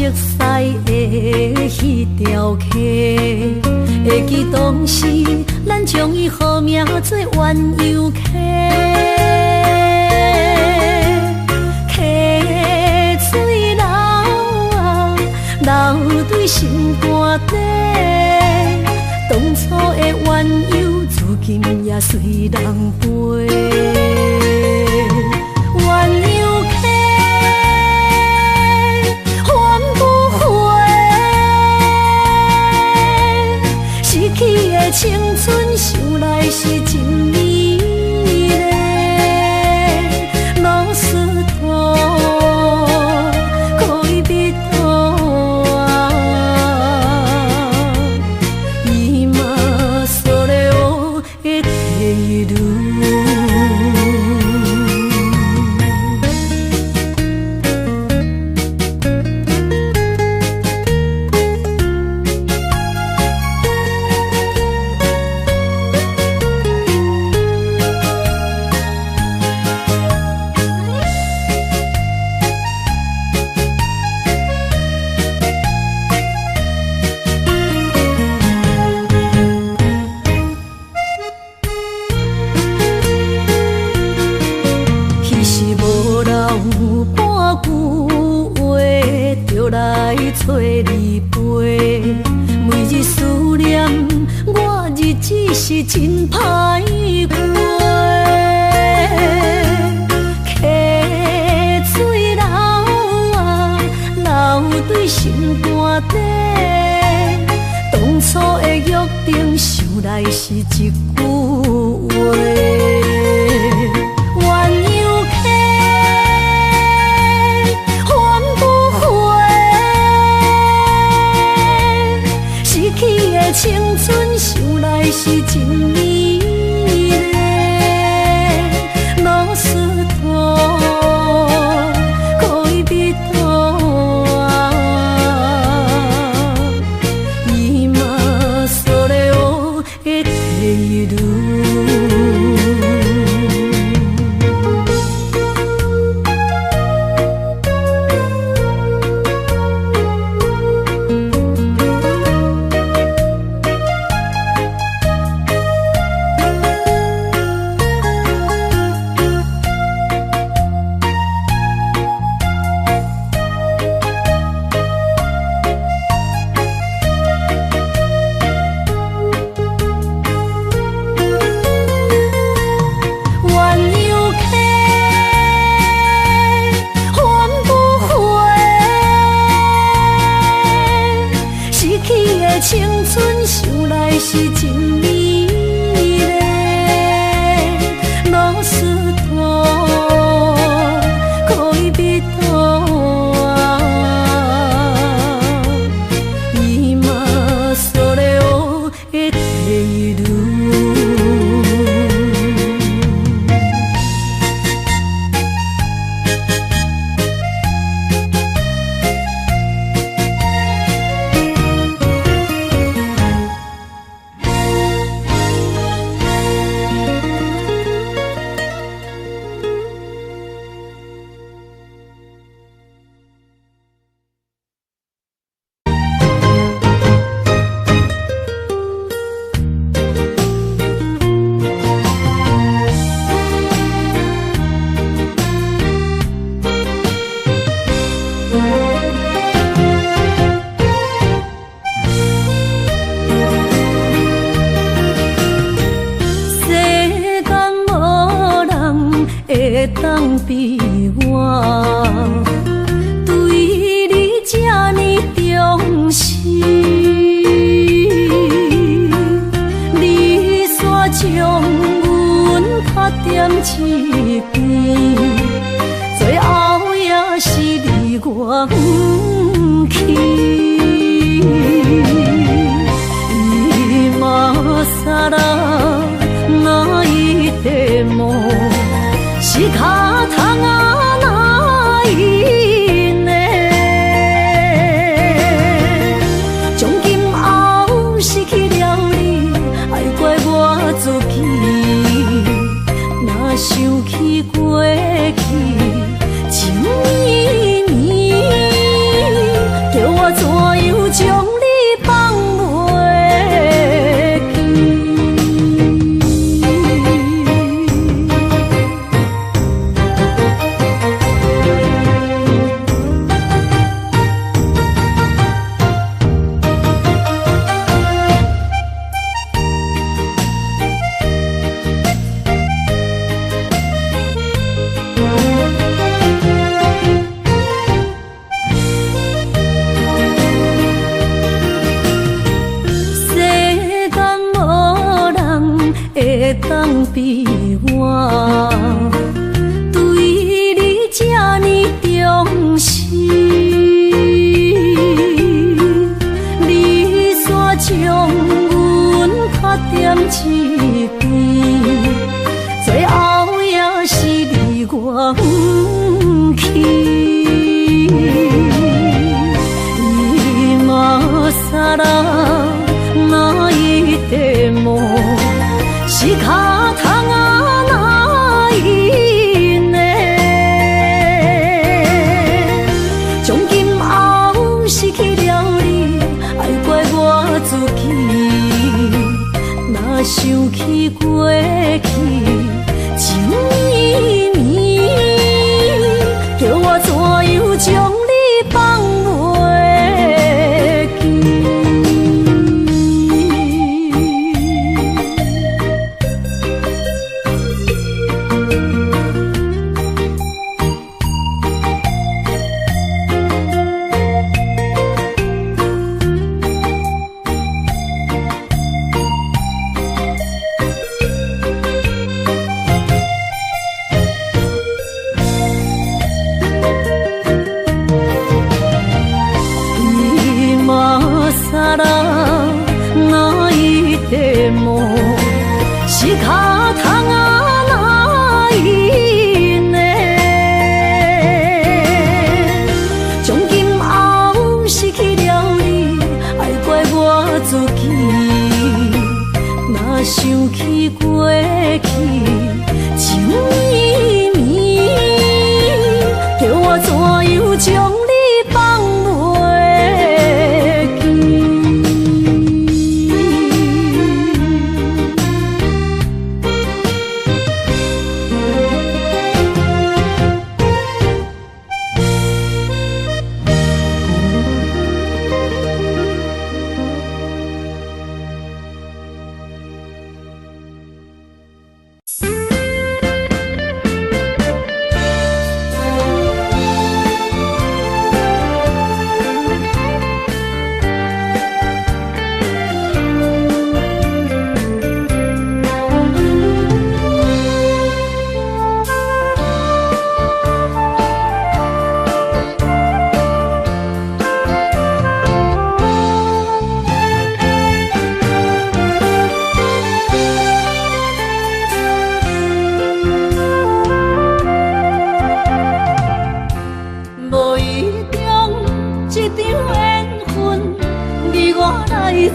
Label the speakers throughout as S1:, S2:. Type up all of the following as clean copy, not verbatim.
S1: 熟悉的迄条溪，会记当时咱将伊号名做鸳鸯溪。溪水流啊，流对心肝底。当初的鸳鸯，至今也随人陪。鸳鸯溪，翻不回，逝去的青春，想来是真美丽。老师徒，可以彼途啊，今それを得ている。找你陪，每日思念，我日子是真歹过。溪水流啊，流对心肝底。当初的约定，想来是一句话。青春想来是真美丽，老师徒，可以彼途啊，今それを得ている。青春想来是真美丽，老师徒，可以彼途啊，今それを得ている。会当比我对你这呢重视，你煞将阮拍点一边，最后也是你我不去。今更哪一点梦？是卡通啊哪一呢？从今后失去了你，爱怪我自己。若想起过去。忘去，伊嘛啥人哪一块毛，是脚痛啊哪一呢？从今后失去了你，爱怪我自己。若想起过去，情绵绵，叫我怎样将你放袂记？啥人哪一块毛，是脚痛啊哪一呢？从今后失去了你，爱怪我自己。若想起过去，情绵绵，叫我怎样将你放袂记？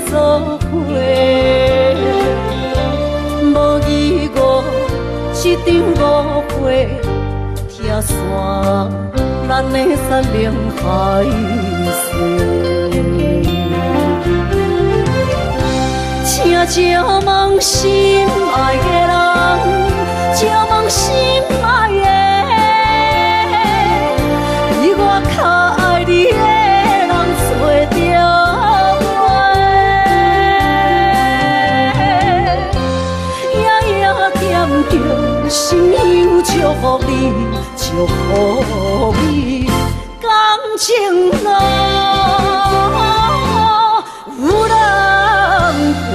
S1: 作伙，无义误一场误会，拆散咱的山盟海誓。请借问心爱的人，借问心爱的，比我较爱你的人找着。心有祝福你，祝福你，感情路有人陪。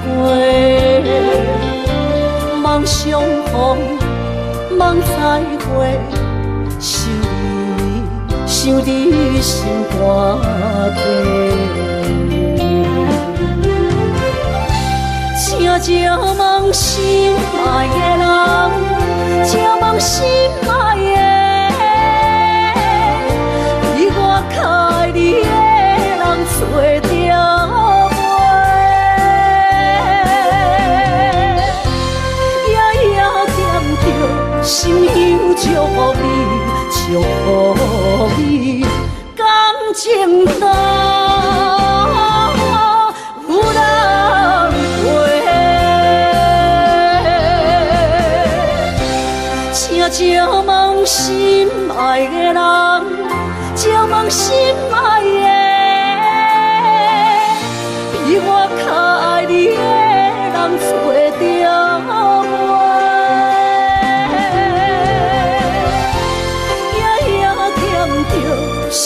S1: 过，梦相逢，梦再会，想你心肝底。请借问心爱的人，借问心爱的，比我较爱你的人找着。心有祝福你，祝福你，感情路有人陪。请借问心爱的人，借问心爱的，比我较爱你的人找着。心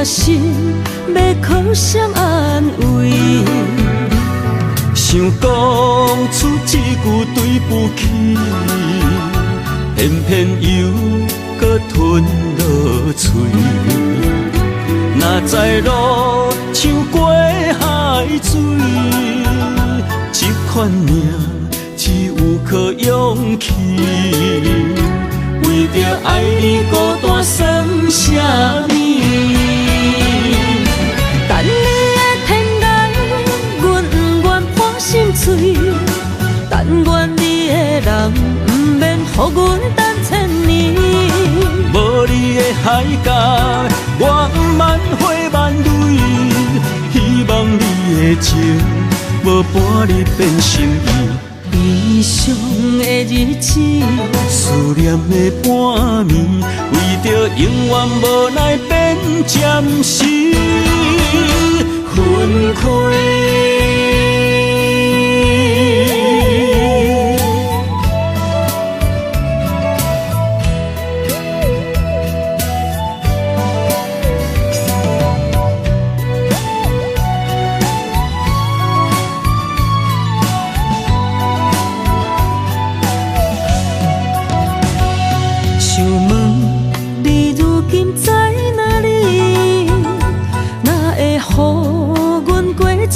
S1: 心要靠谁安慰？
S2: 想讲出一句对不起，偏偏又搁吞落嘴。若知路像过海水，这款命只有靠勇气。为着爱你孤单算什么？
S1: 等你的天涯，阮不愿破心碎。但愿你的人不免予阮等千年。
S2: 无你的海角，我万花万蕊。希望你的情无半日变成伊。
S1: 悲伤的日子，
S2: 思念的半暝，为着永远无奈变暂时分开。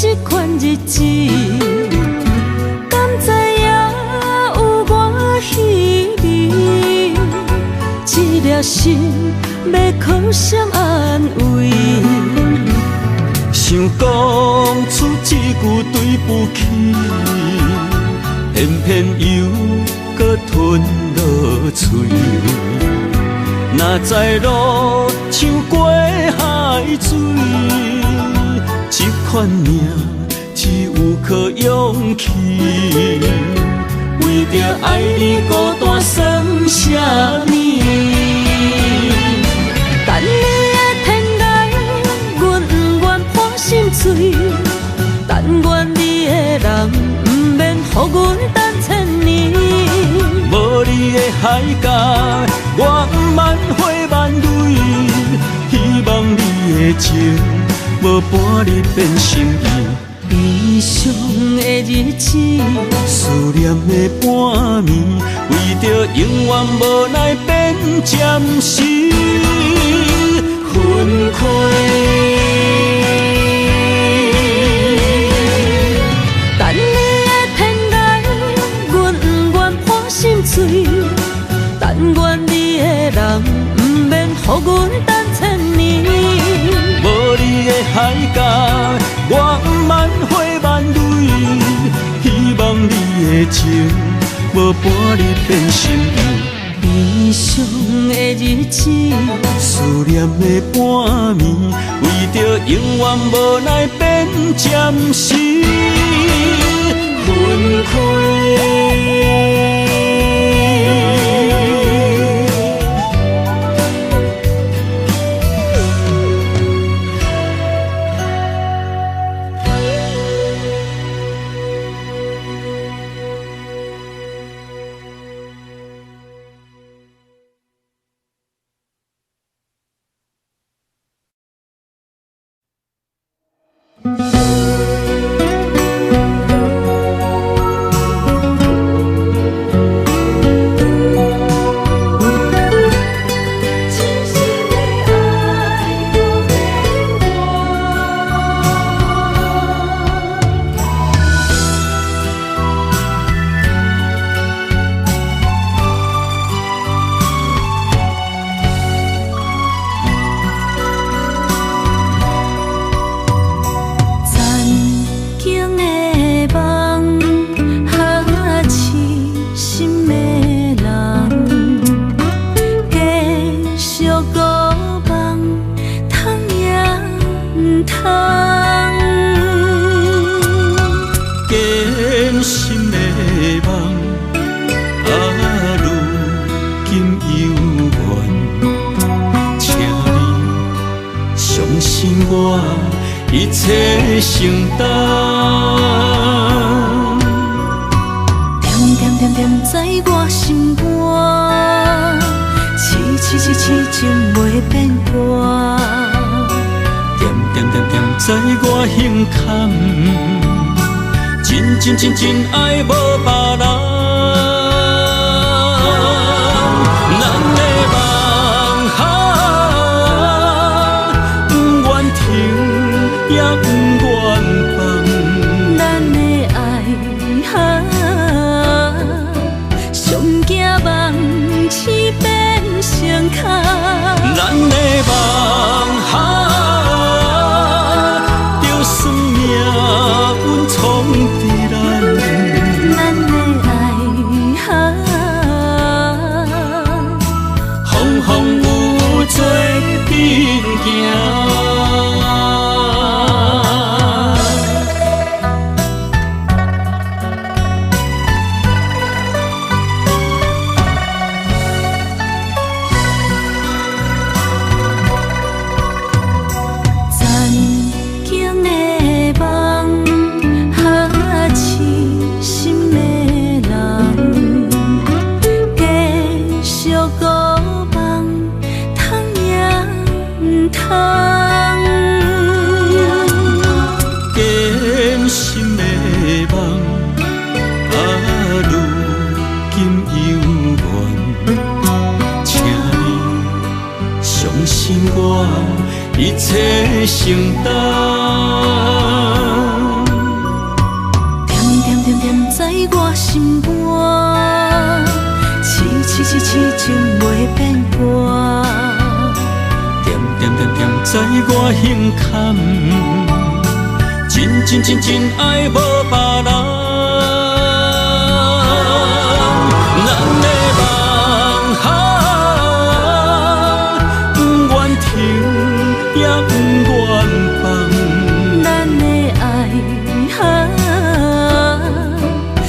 S2: 这款日子，敢知影有我稀微？这粒心要靠谁安慰？想讲出一句对不起，偏偏又搁吞落嘴。若知路像过海水，这款命只有靠勇气。为着爱你孤单算什么？
S1: 等你的天涯，阮不愿破心碎。但愿你的人不免予阮等千年。
S2: 无你的海角，我万花万蕊。希望你的情无半日变成伊。
S1: 悲伤的日子，
S2: 思念的半暝，为着永远无奈变暂时分开。
S1: 等你的天涯，阮不愿破心碎。但愿你的人不免予阮等千年。
S2: 无你的海角，我万花万蕊。希望你的情无半日变成伊。
S1: 悲伤的日子，
S2: 思念的半暝，为着永远无奈变暂时分开。一切承担，
S1: 点点点点在我心肝，痴痴痴痴情袂变卦。
S2: 知我胸坎，真爱无别人。咱的梦不愿停，也不愿放。
S1: 咱的爱上惊梦醒变成空。
S2: 咱的梦就算命运闯伫咱，
S1: 咱的爱
S2: 风风雨做阵行。一切承担，
S1: 点在我心肝，痴情袂变卦。
S2: 点在我胸坎，真爱无别人。咱的梦不愿停，也不愿放。
S1: 咱的爱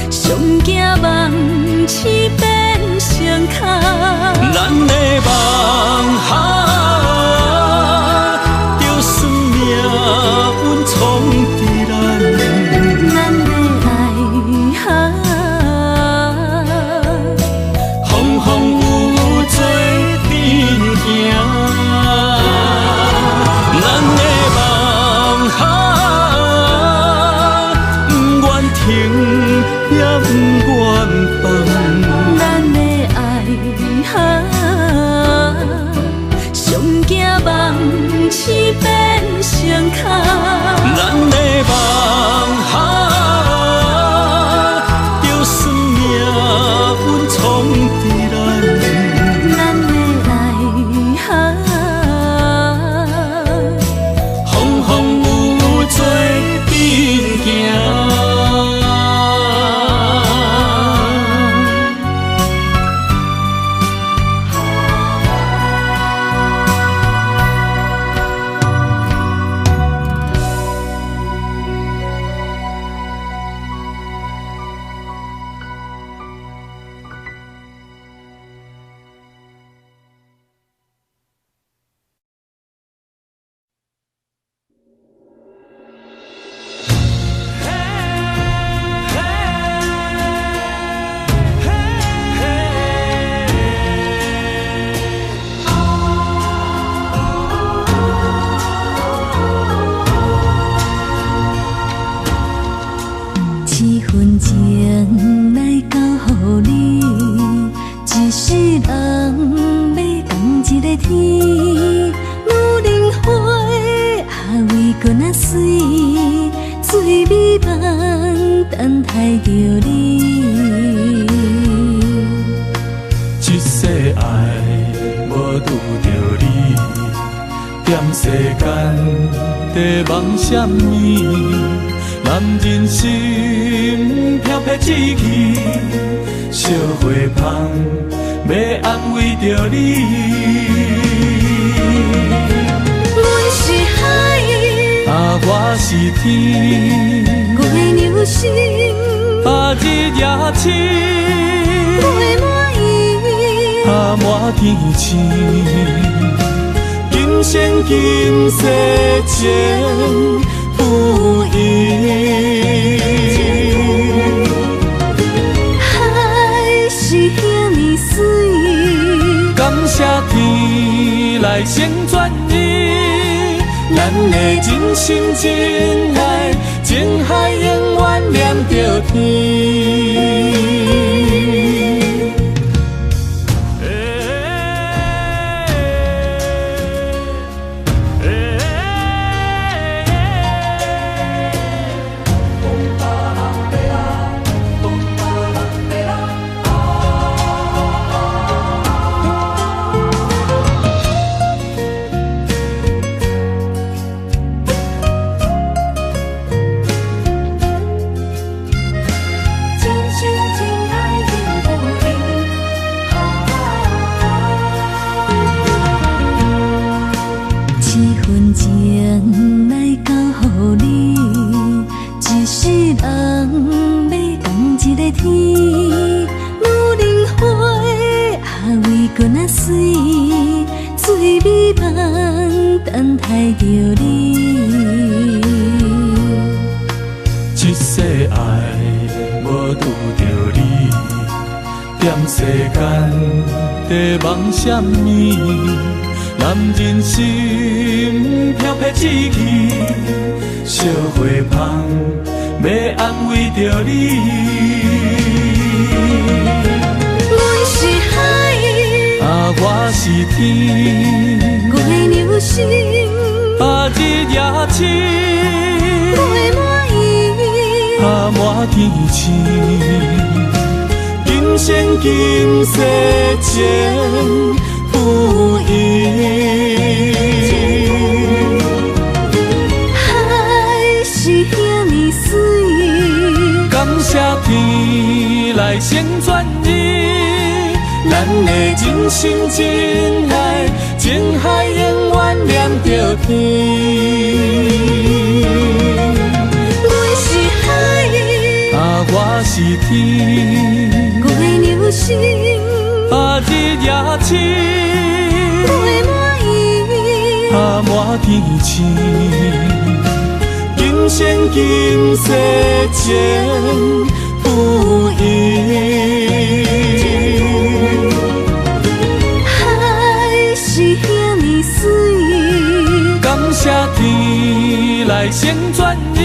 S1: 上惊梦醒变成空。
S2: 咱的梦就算命运闯伫咱，
S1: 咱的爱
S2: 风风雨雨做阵行。咱的梦不愿停，也不愿放。
S1: 咱的爱上惊梦醒变成空。
S2: 咱的梦就算命运闯伫咱，
S1: 咱的爱
S2: 风风雨雨做阵行。
S1: 情来交予你，一世人要共一个天。女人花为搁那水，水美梦等待着你。
S3: 一世爱无拄着你，踮世间在梦什么？男人心飘撇志气，烧花香要安慰着你。
S1: 阮是海，
S3: 我是天，
S1: 月流星，
S3: 日夜深，
S1: 月满意，
S3: 满天星。今生今世情不移，
S1: 海是遐尼水，
S3: 感谢天来成全你，咱的真心真爱，情海永远连着天。一世爱无拄着你，踮世间在梦什么？男人心飘撇志气，烧花香要安慰着你。
S1: 阮是海，
S3: 我是天，
S1: 月流星，
S3: 日夜星，
S1: 月满意，
S3: 满天星。今生今世情不移。
S1: 海是遐尼水，
S3: 感谢天来成全你，咱的真心真爱，情海永远连着天。
S1: 阮是海，
S3: 我是天，
S1: 月流星，
S3: 日夜星，
S1: 月满意，
S3: 满天星。今生今世情不移。
S1: 海是遐尼水，
S3: 感谢天来成全你，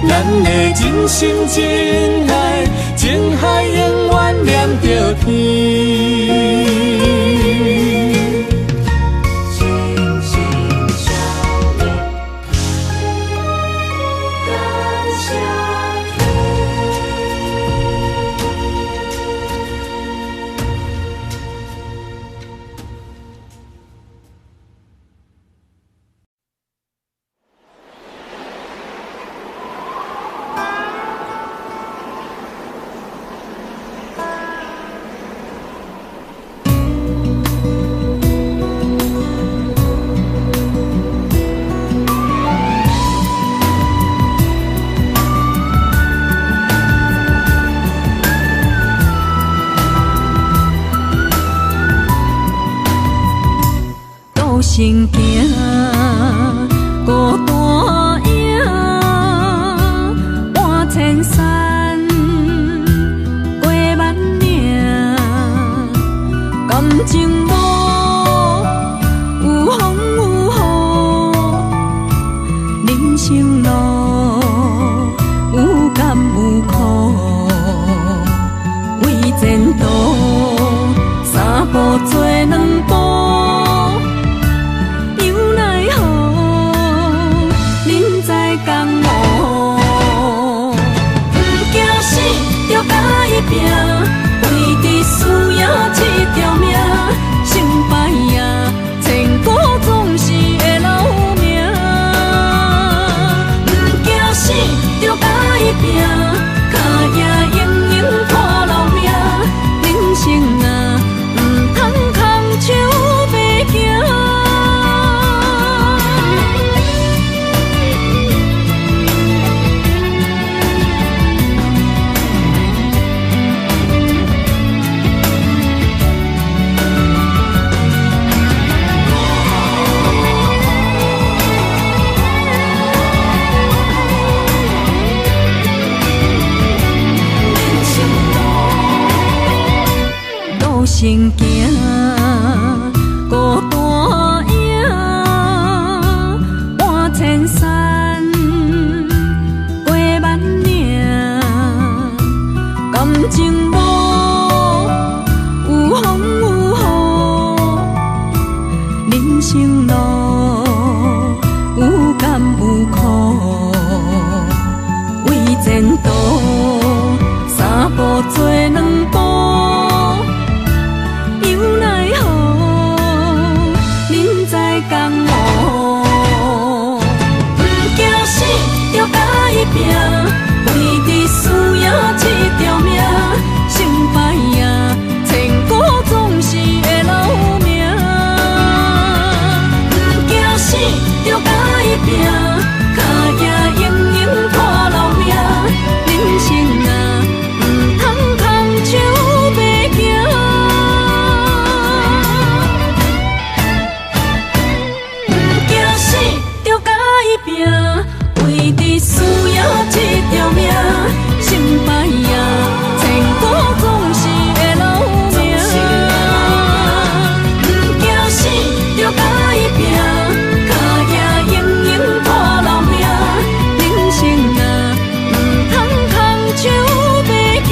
S3: 咱的真心真爱，情海永远连着天。
S2: 成行孤单影，半千山，过万岭，感情无有风有雨，人生路有甘有苦，为前途三步做两步。人生路有甘有苦，为前途三步做两步，又奈何人在江湖，不惊死就甲伊拼，为伫需要一条命，成败赢千古总是会留名，不惊死就甲伊拼，脚也永永拖留名，人生啊不通空手白行，不惊死就甲伊拼，为伫需要一条命，成败赢千古总是会留名，不惊死就甲伊拼，脚也永永拖留名，人生啊不通空手白行。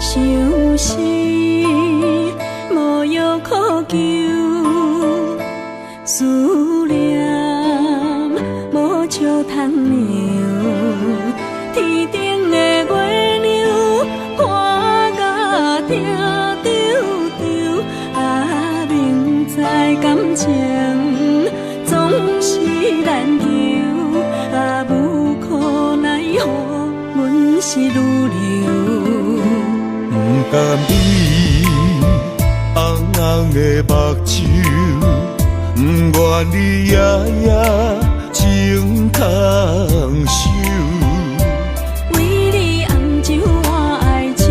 S2: 想死无药可救，思念无笑通留，天顶的月亮看甲定丢丢，啊明知感情总是难求，啊无可奈何，阮是女流。
S3: 不甘你红红的目睭，不愿你夜夜情通守。
S2: 为你红酒换哀愁，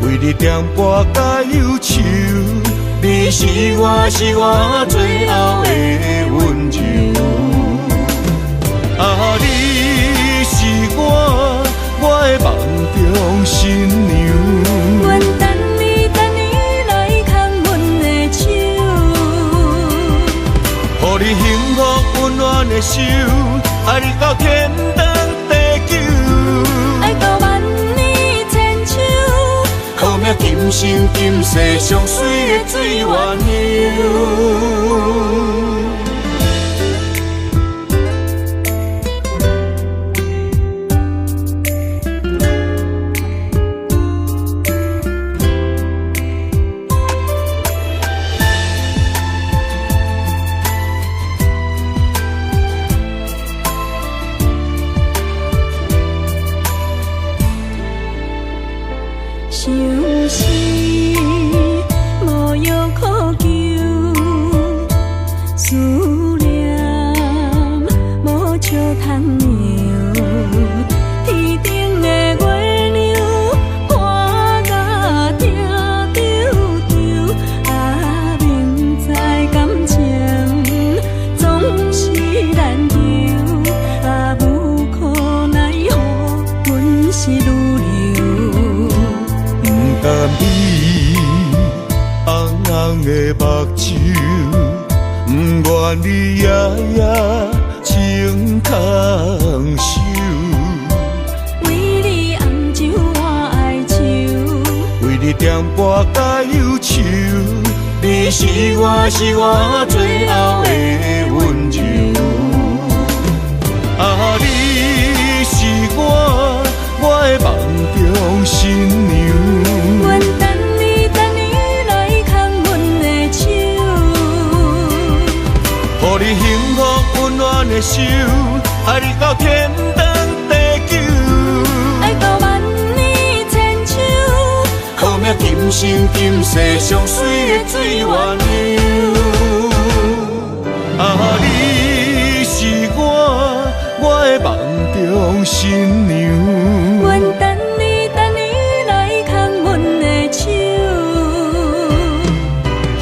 S3: 为你点歌甲忧愁，你是我最后的温柔。啊，你是我的梦中新娘。
S2: 阮等你来牵阮的手，
S3: 予你幸福温暖的手，爱你到天长地久，
S2: 爱到万年千秋，
S3: 好命今生今世上水的水缘由。
S2: 想死无药可救，思念无笑通留，天顶的月亮看甲定丢丢，啊明知感情总是难求，啊无可奈何，阮是女流。
S3: 不甘你红红的目睭，不愿你夜夜情通守。
S2: 为你红酒换哀愁，
S3: 为你点歌甲忧愁，你是我最后的温柔。啊，你是我的梦中新娘。
S2: 阮等你来牵阮的手，
S3: 予你幸福温暖的手，爱你到天长地久，
S2: 爱
S3: 生今世上水的水源流。啊，你是我的梦中新娘。
S1: 愿等你来牵阮的手，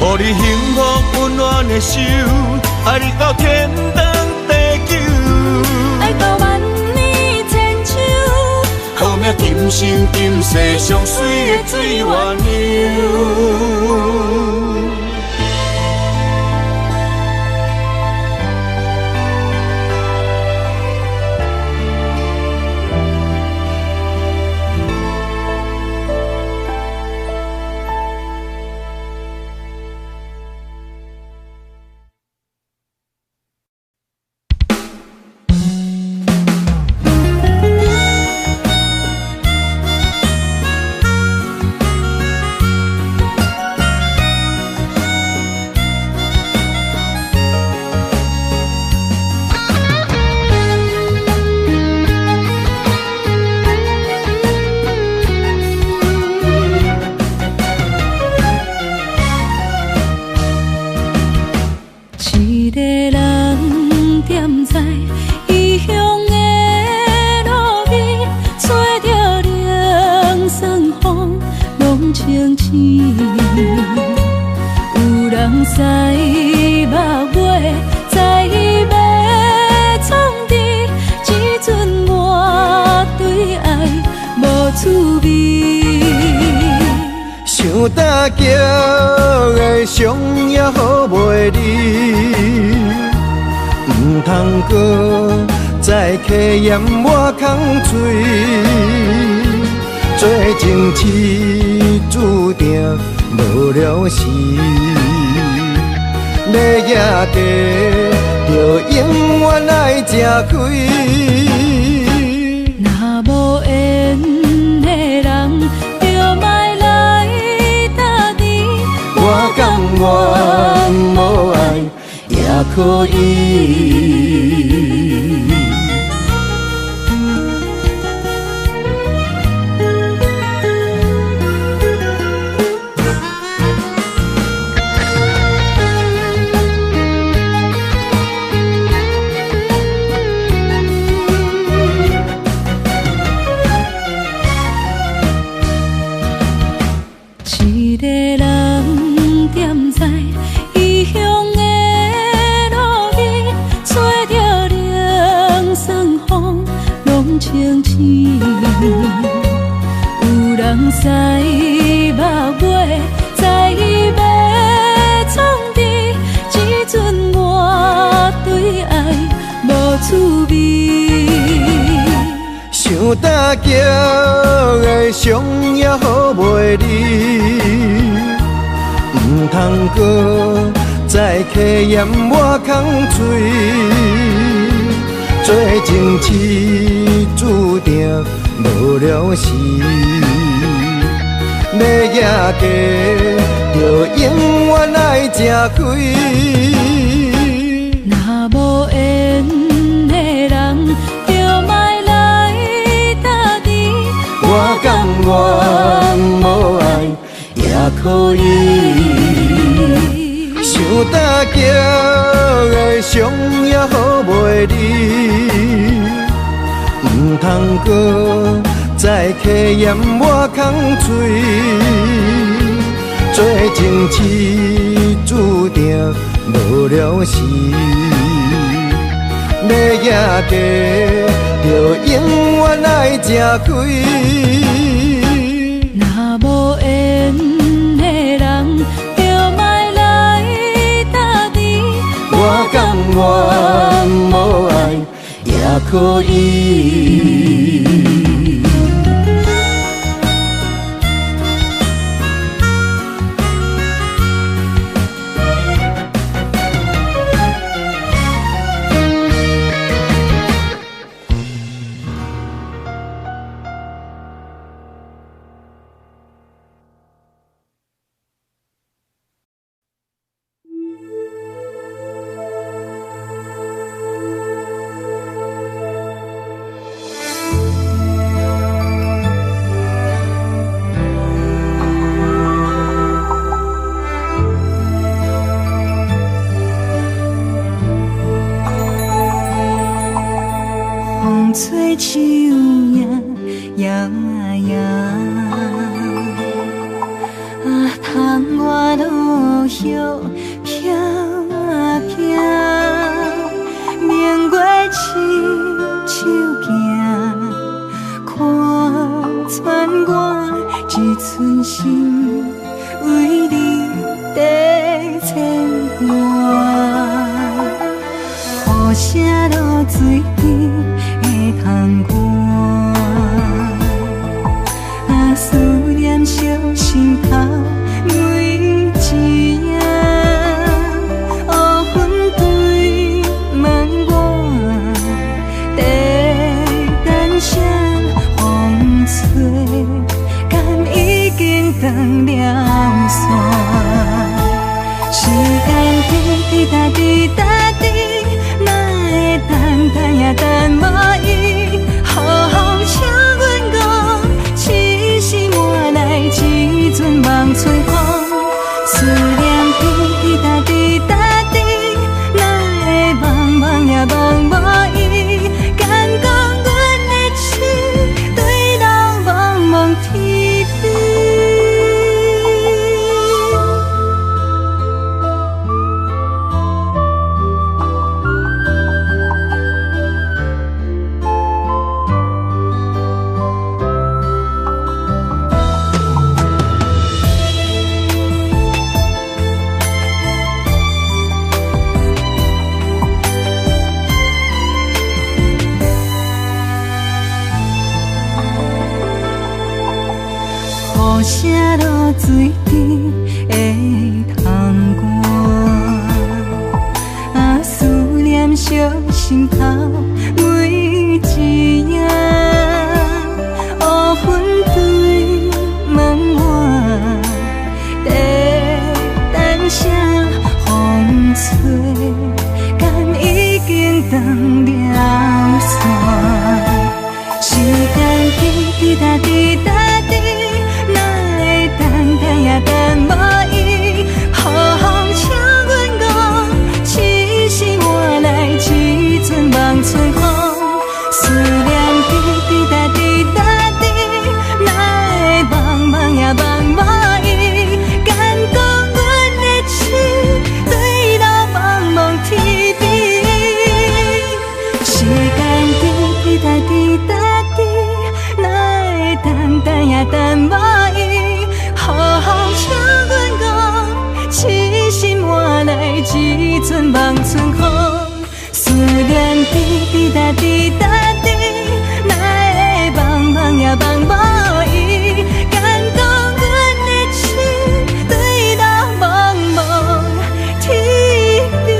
S3: 予你幸福温暖的手，爱你到天长地久。
S1: 爱到万年千秋，
S3: 好命今生今世上水的水源流。
S4: 想搭桥的伤也好袂离，唔通搁再客嫌我空嘴，做情痴注定无了时，要野地就永远爱吃亏。
S1: 若无缘的人，就莫来打你。
S4: 我甘愿无爱也可以。
S1: 一个人踮在异乡的路边，吹着凉爽风，拢清醒。有人使目尾，知要创治，只准我对爱无滋味。
S4: 想搭桥的伤也好袂离，唔通搁再客嫌我空嘴，做情痴注定无了时，要野地就永远爱吃亏。
S1: 若无缘的人，就莫来打你。
S4: 我甘愿无爱也可以。想搭桥的伤也好袂离，唔通搁再客嫌我空嘴，做情痴注定无了时，要野地就永远爱吃亏。
S1: 若无缘的人，就莫来打你。
S4: 我甘愿无爱也可以。
S2: 手摇摇摇，窗外落叶飘飘，明月亲手行，看穿我一寸心，为你在牵挂。雨声落水边会通看，思念烧心头每一夜。乌云对问我，在等啥风吹，敢已经断了线。时间滴答滴答滴，等也等无伊，好好请阮讲，痴心换来一阵梦吹风。思念滴答滴答滴，哪会茫茫也茫无伊？敢讲阮的痴，对人茫茫天边。雨声落水边会通看，思念烧心头每一夜。乌云对问我，在等啥风吹，敢已经断了线。时间滴答滴答滴，等也等无伊，好好请阮讲，痴心换来一阵梦吹风。思念滴答滴答滴，哪会茫茫也茫无伊？敢讲阮的痴，对人茫茫天边。时间滴答滴答滴，哪会等也等无伊？好好请阮讲，痴心换来一阵望春风。思念滴答滴答滴，哪会茫茫也茫无伊？敢讲阮的痴，对人茫茫天边。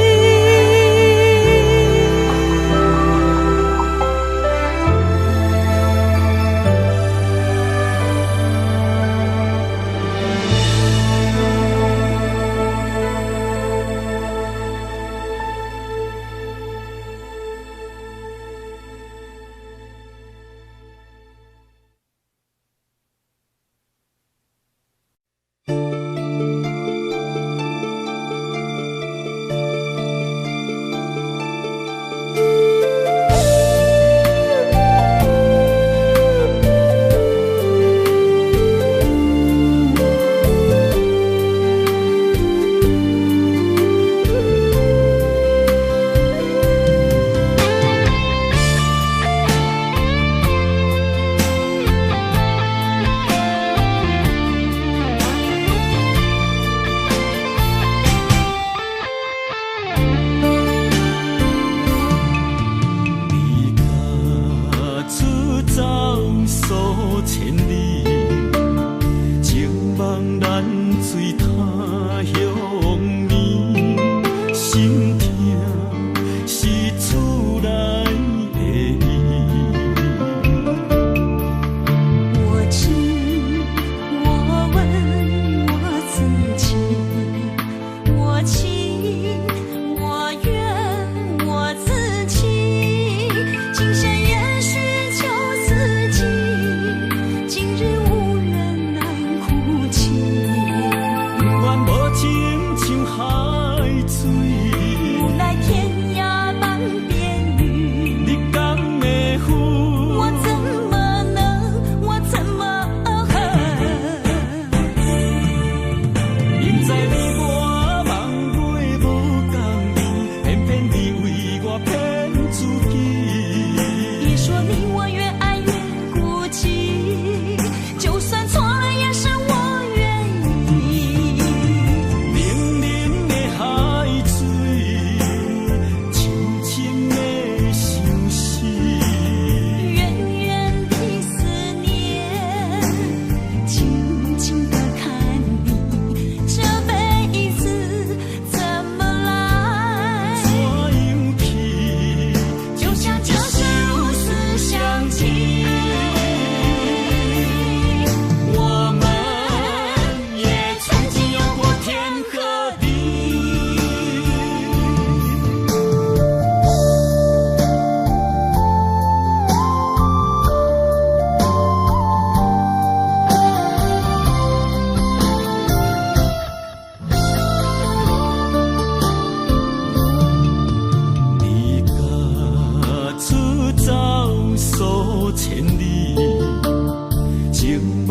S1: 今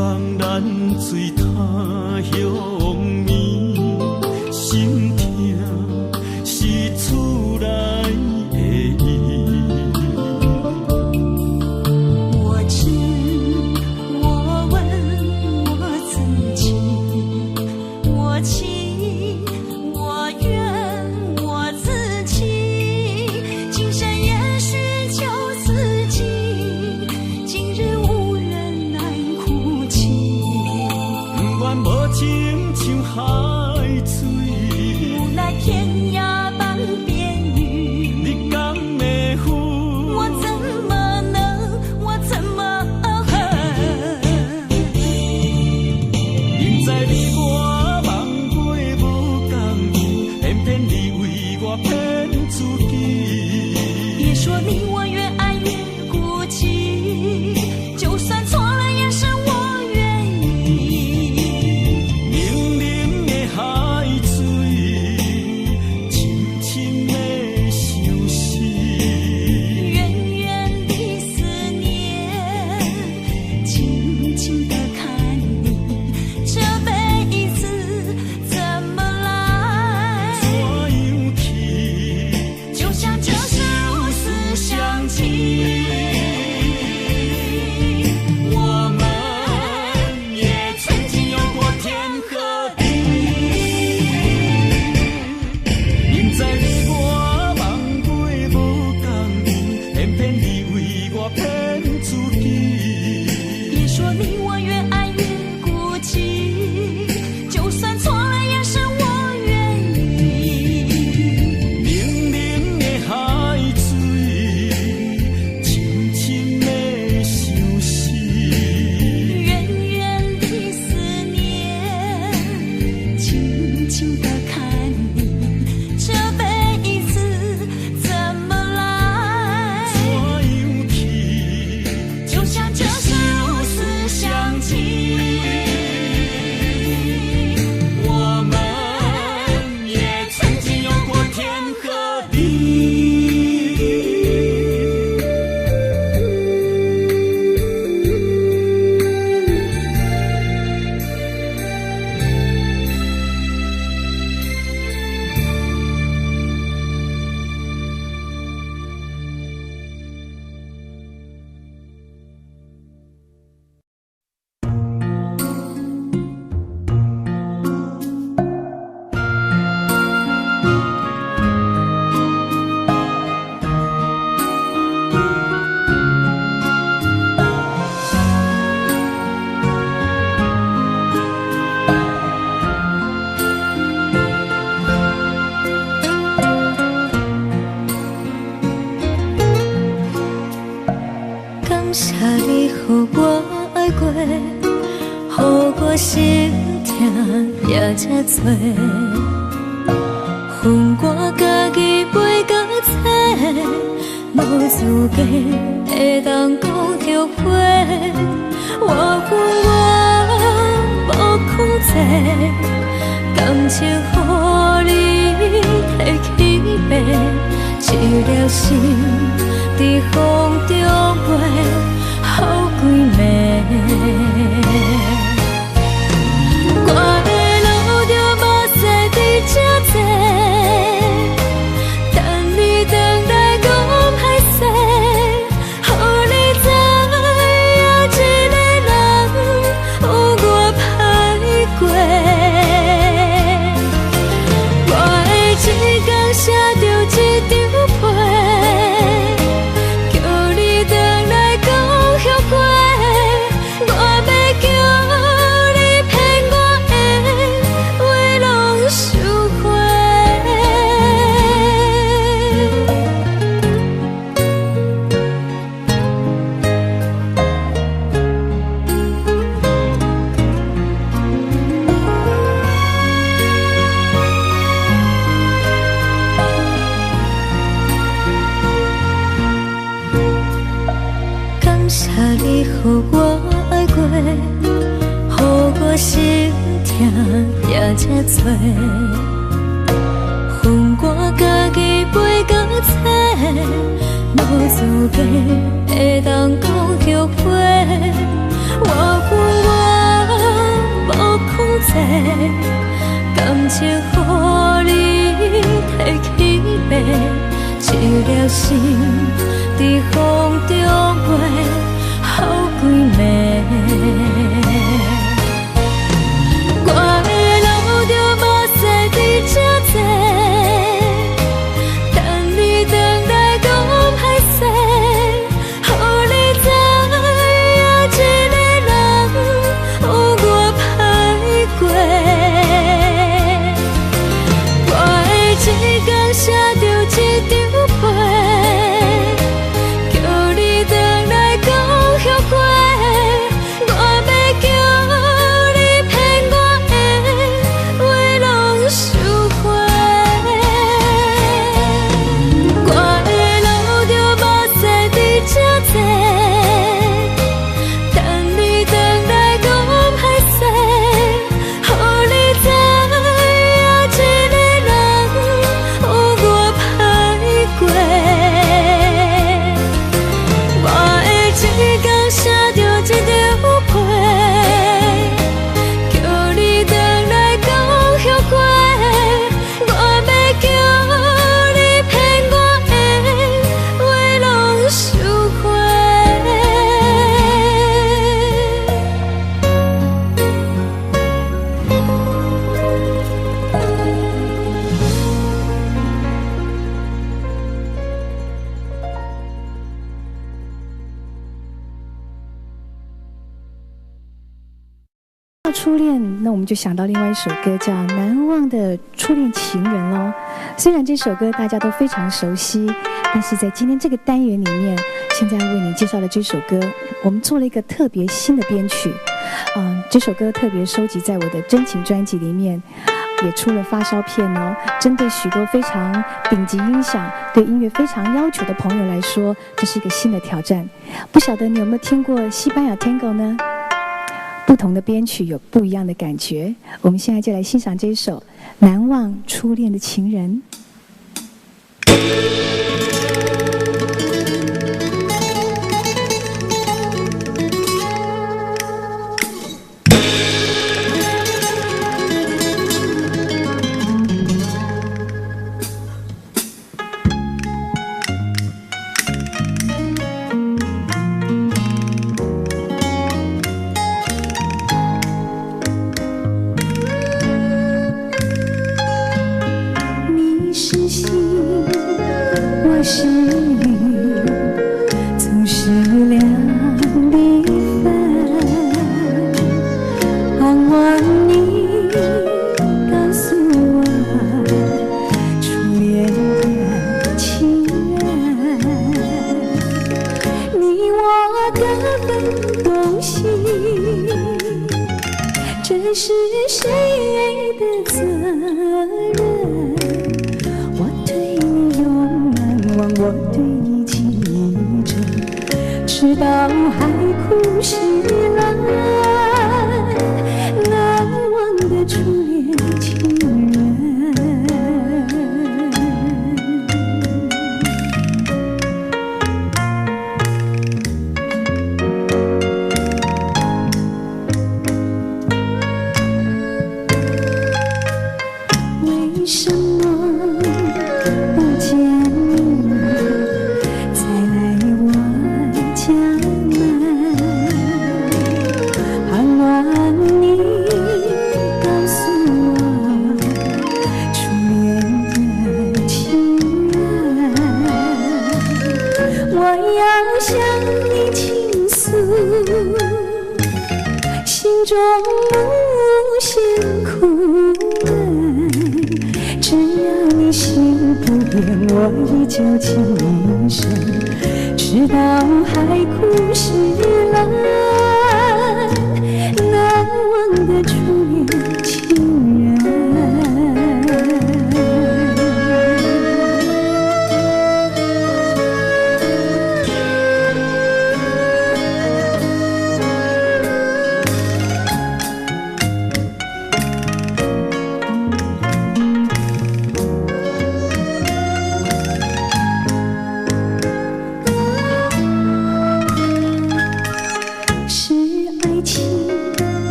S3: 望咱水塔向眠，心痛是厝内的伊。
S1: 我知，我问我自己，我情我愿我自己，今生也许就四季，今日无人难哭泣。
S3: 不愿无情像海水，
S1: 无奈天涯半边雨，
S3: 你敢会负？
S1: 我怎么能，我怎么恨？
S3: 明知你我梦过无共眠，偏偏你为我骗自己。
S1: 别说你我越爱越孤寂，就算错了也是我愿意。
S3: 冷冷的海水，深深的相思。
S1: 远远的思念，静静地看你，这辈子怎么来？
S3: 怎样去？
S1: 就像这是如此相契。我们也曾经有过天和地，
S3: 明知你我梦过无共眠，偏偏你为我骗自己。
S1: 别说你我越爱越孤寂，就算错了也是我愿意。
S3: 冷冷的海水，深深的相思。
S1: 远远的思念，静静地看你，这辈子怎么来？
S3: 怎样去？
S1: 就像这是如此相契。我们也曾经有过天和地。感谢你予我爱过，予我心痛也这多，恨我家己袂到切，无资格会当讲后悔。我恨我无控制，感情予你摕去卖，一条心在风中飞，好几暝。我的路就无西伫这多，等你回来讲歹势，予你知影一个人有我歹过。我的一天写着一张被，叫你回来讲后悔。我要叫你骗我的话拢收回。感谢你予我爱过，予我心痛也这多，恨我家己袂到切，无资格会当讲后悔。我恨我情予你提起白，一粒心在风中飞，好几暝。我的路就无西伫这多，等你回来讲歹势，予你知影一个人有我歹过。我的一天写着一张被，叫你回来讲后悔。我要叫你骗我的话拢收回。我的路就无西伫这多，等你回来讲歹势，予你知影一个人有我歹过。我的一天写着一张被，叫你回来讲后悔。我要叫你骗我的话拢收回。
S5: 初恋，那我们就想到另外一首歌叫《难忘的初恋情人》喽。虽然这首歌大家都非常熟悉，但是在今天这个单元里面，现在为你介绍的这首歌，我们做了一个特别新的编曲。这首歌特别收集在我的真情专辑里面，也出了发烧片哦。针对许多非常顶级音响、对音乐非常要求的朋友来说，这是一个新的挑战。不晓得你有没有听过西班牙 Tango 呢？不同的编曲有不一样的感觉。我们现在就来欣赏这一首《难忘初恋的情人》。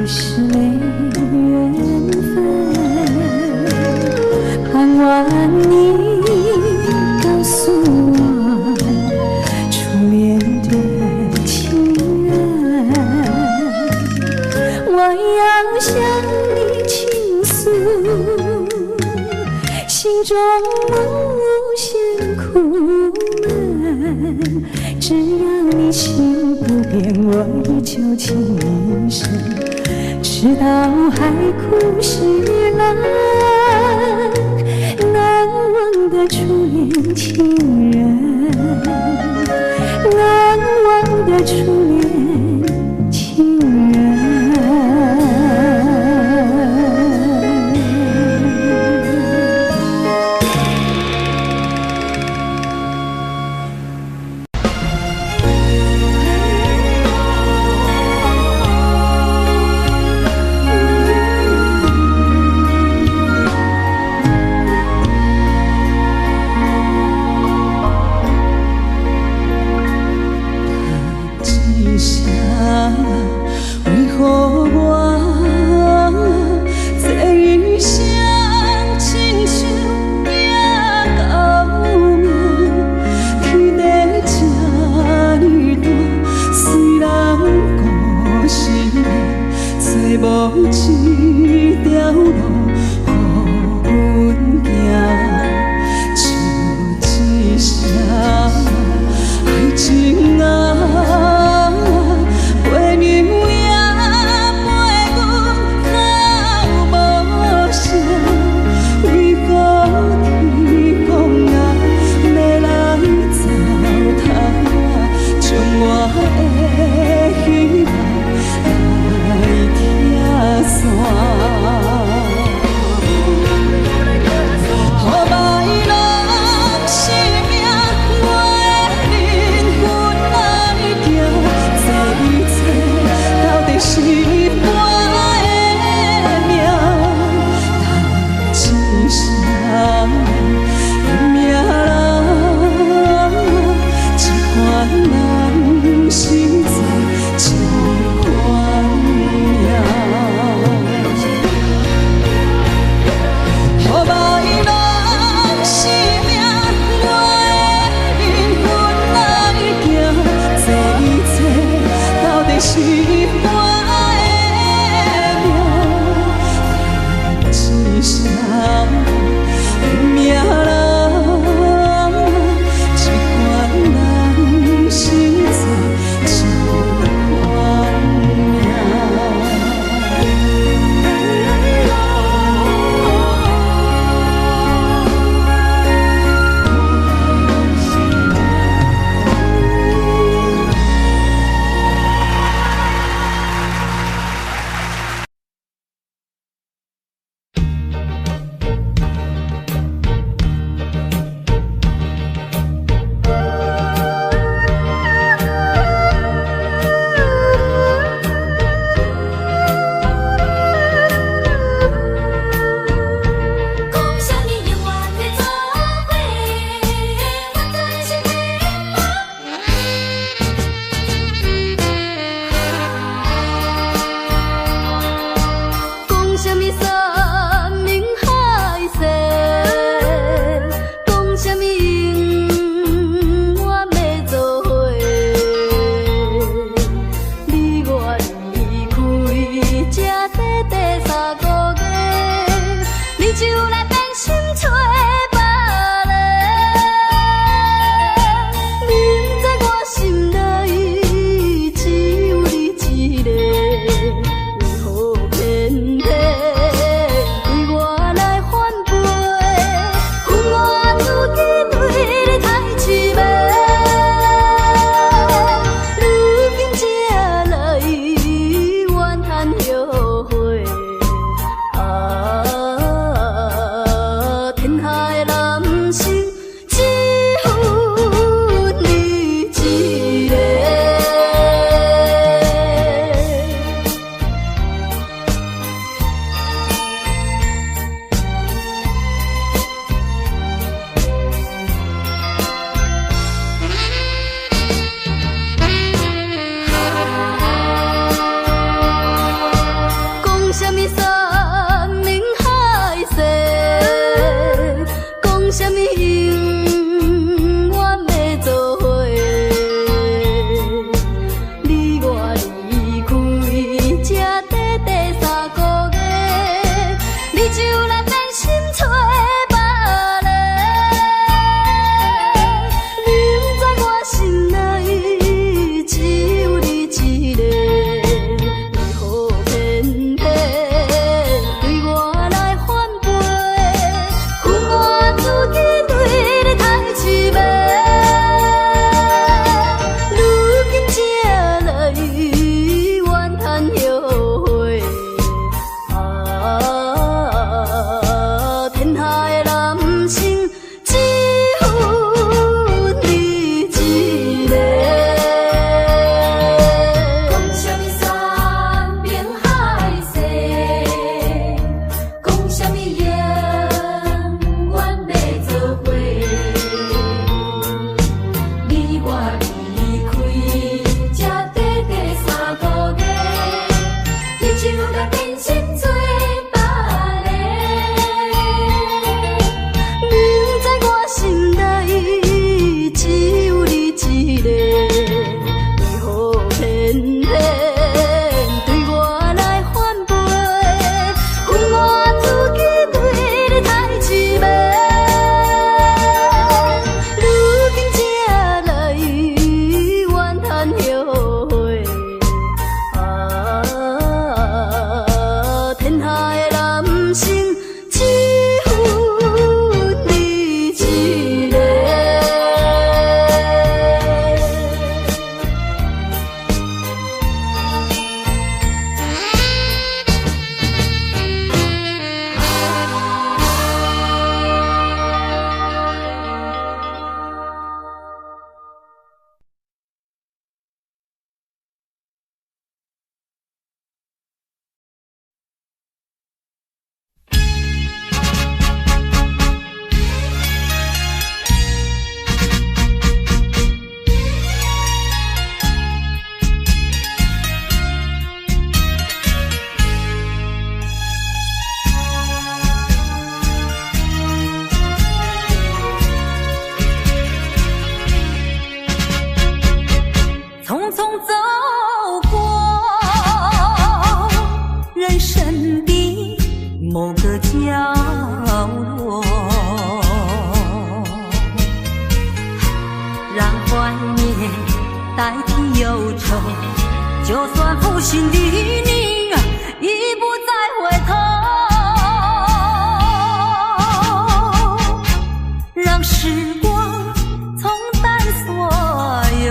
S5: 是
S1: 中无限苦闷，只要你心不变，我依旧情深。直到海枯石烂，难忘的初恋情人，难忘的初恋情人。代替忧愁，就算负心的你已不再回头，让时光冲淡所有。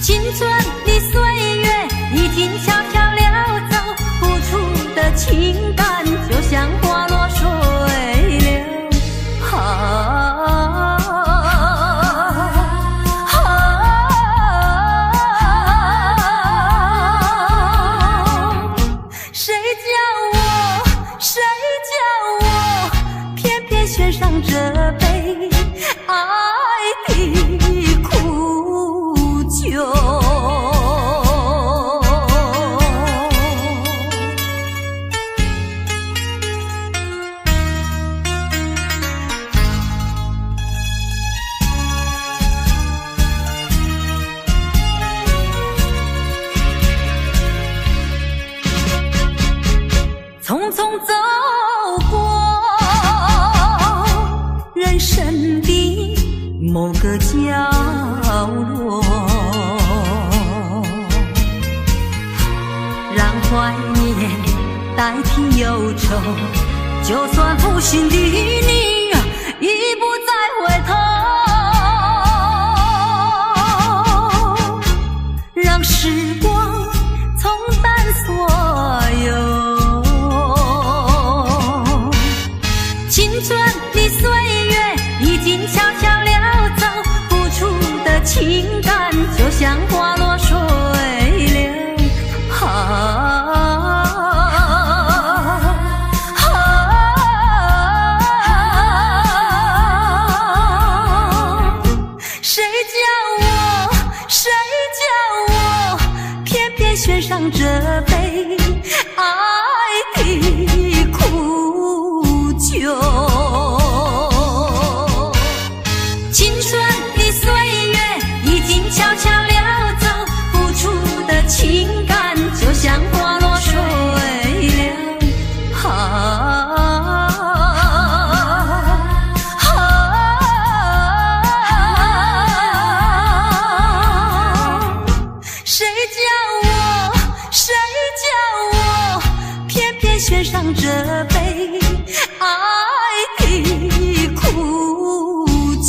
S1: 青春的岁月已经悄悄溜走，付出的情感就像花落水流。献上这杯爱的苦酒。匆匆走过人生的某个角落，让怀念代替忧愁，就算负心的你已不再回头，让时光冲淡所有。青春的岁月已经悄悄溜走，付出的情感就像花落水流。谁叫我偏偏选上这杯爱的苦酒。青春的岁月已经悄悄溜走，付出的情感就像花落水流。谁叫我偏偏选上这杯爱的苦酒。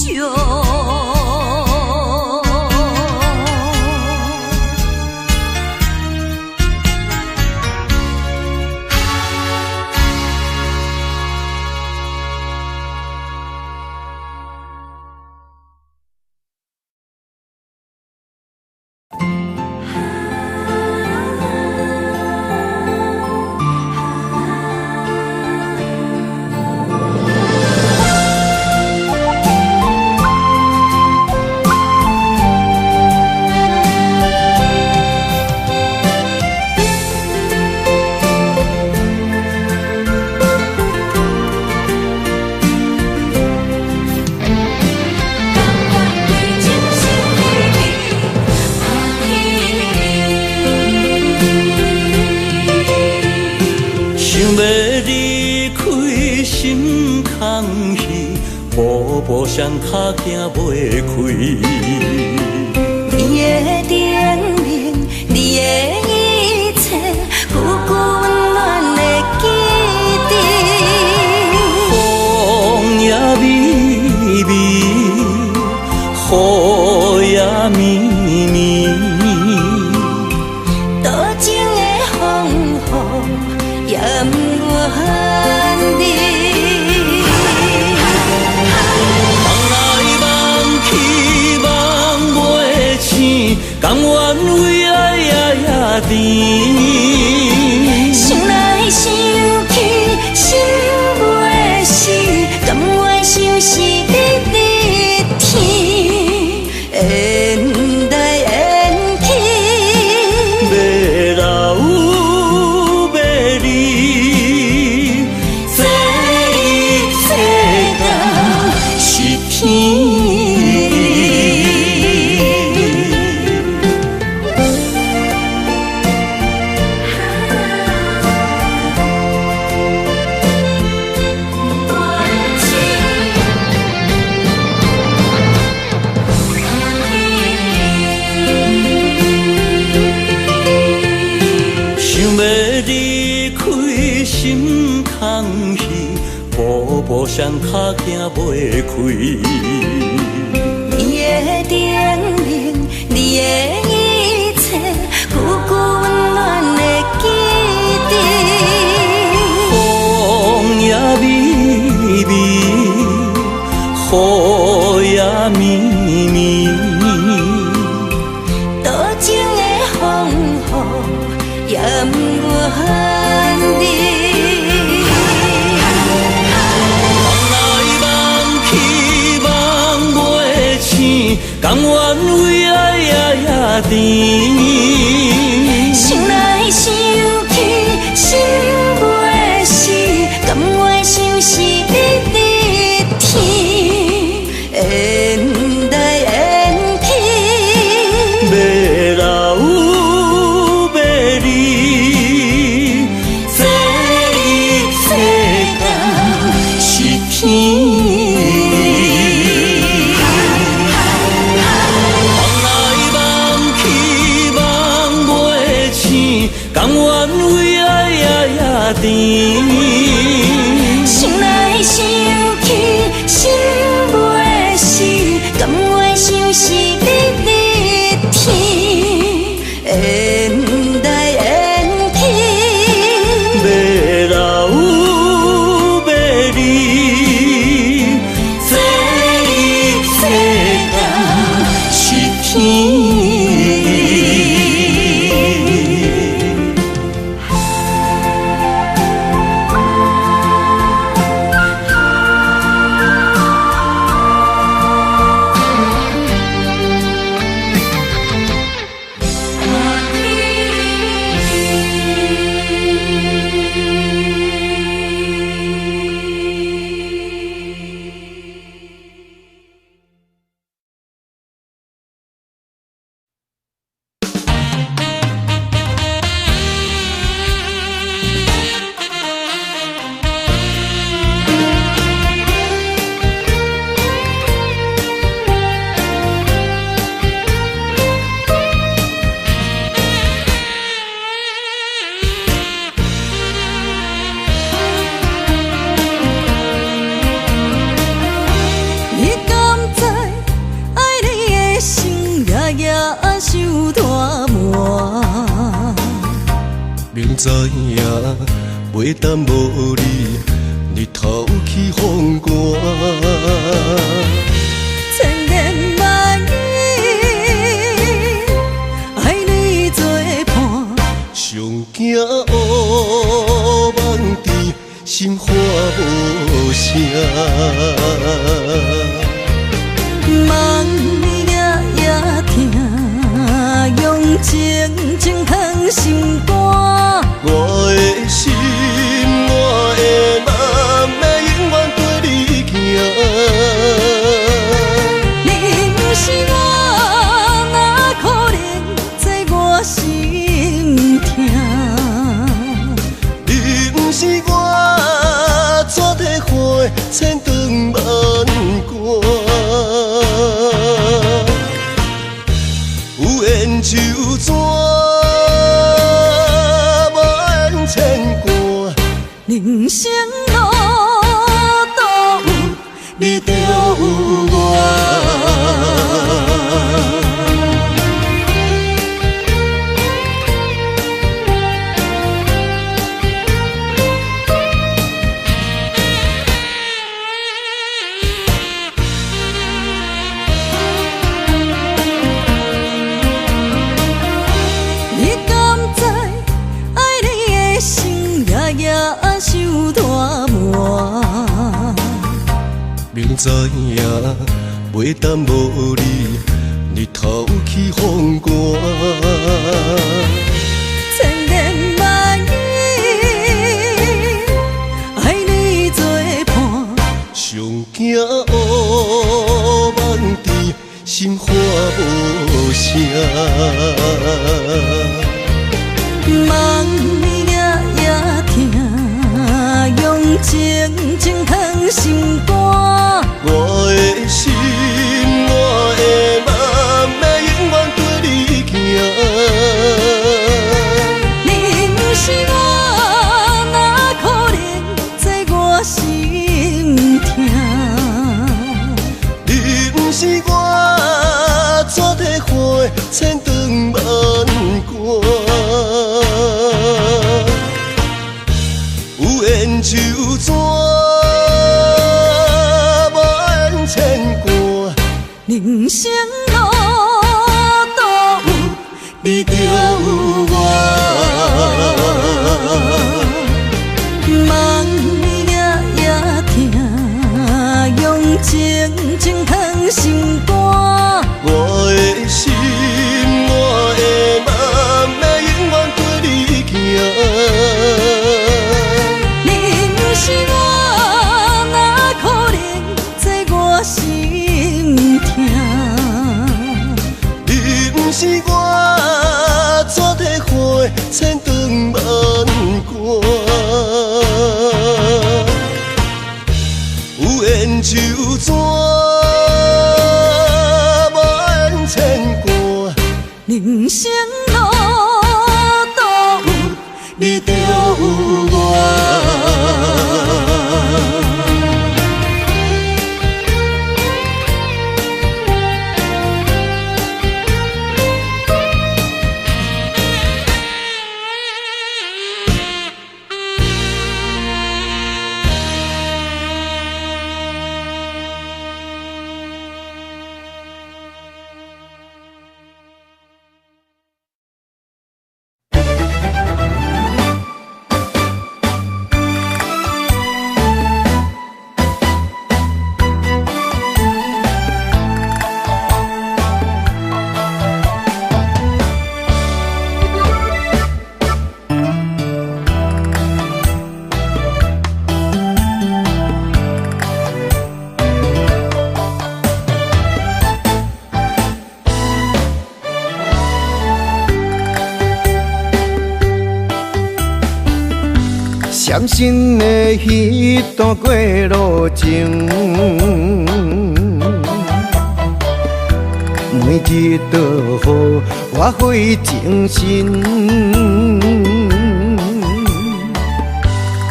S3: 步上脚行袂开，
S1: 你的顶面，你的一切，久久温暖的记忆。
S3: 风也微微，雨也绵绵，
S1: 多情的风雨也不愿离。
S3: 甘愿为爱夜甜，
S1: 想来想去心袂死，甘愿相思日日天，缘来缘去，
S3: 要留要离，这一切都是天。
S2: 相脚行袂开。
S1: 你的叮咛，你的一切，久久温暖的记忆。
S2: 风也微微，雨也绵绵，
S1: 多情的风雨也不愿离。
S2: 甘愿为爱也甜，
S1: 想来想去心袂死，甘愿想是你的天，缘来缘去，
S2: 要老要离，这一世间是天。甘愿为爱也甜，
S1: 想来想去心袂死，甘愿想是你的天，缘来缘去，
S2: 要老要离，这一世间是天。
S4: 明知影袂当无你，日头起风寒，
S1: 千言万语爱你作伴，
S4: 上惊乌梦甜，心花无声。
S1: 梦也疼，用情情藏心肝。
S4: 我的心，我的梦，要永远跟你行。
S1: 你不是我，哪可能在我心痛？
S4: 你不是我，怎体花千长万关？有缘就怎？
S1: 人生路都有你，就有我。你敢知爱你的心夜受大磨，
S4: 明知影袂当无你，日头起风寒。
S1: 千言万语爱你作伴，
S4: 上惊乌梦甜，心花无声。
S1: 梦也疼，用情情藏心肝。
S4: 我的心，我的梦，要永远跟你行。
S1: 你不是我，哪可能在我心痛？
S4: 千长万关。有缘就怎万千关，
S2: 人生路都有你就有我。梦夜夜听，用情情藏心肝。
S4: 我的心，我的梦，要永远跟你行。
S2: 你是我，哪可能做我心痛？
S4: 你不是我，怎体花千长万关？有缘就怎万千关，
S2: 人生路都有你就有我。
S4: 伤心的迄段过路情，每日都予我费精神。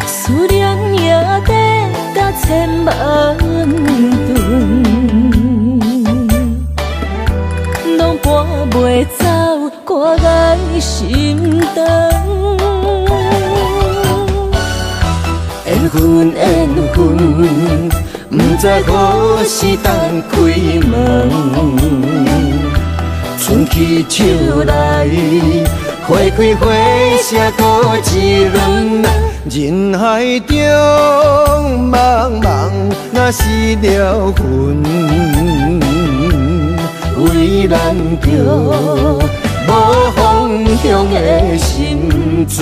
S1: 思念也得到千万吨，拢搬袂走我的心肠。缘分缘分，不知何时当开门。春去秋来，花开花谢过一轮。
S4: 人海中茫茫，若是了魂，为咱着无方向的心存。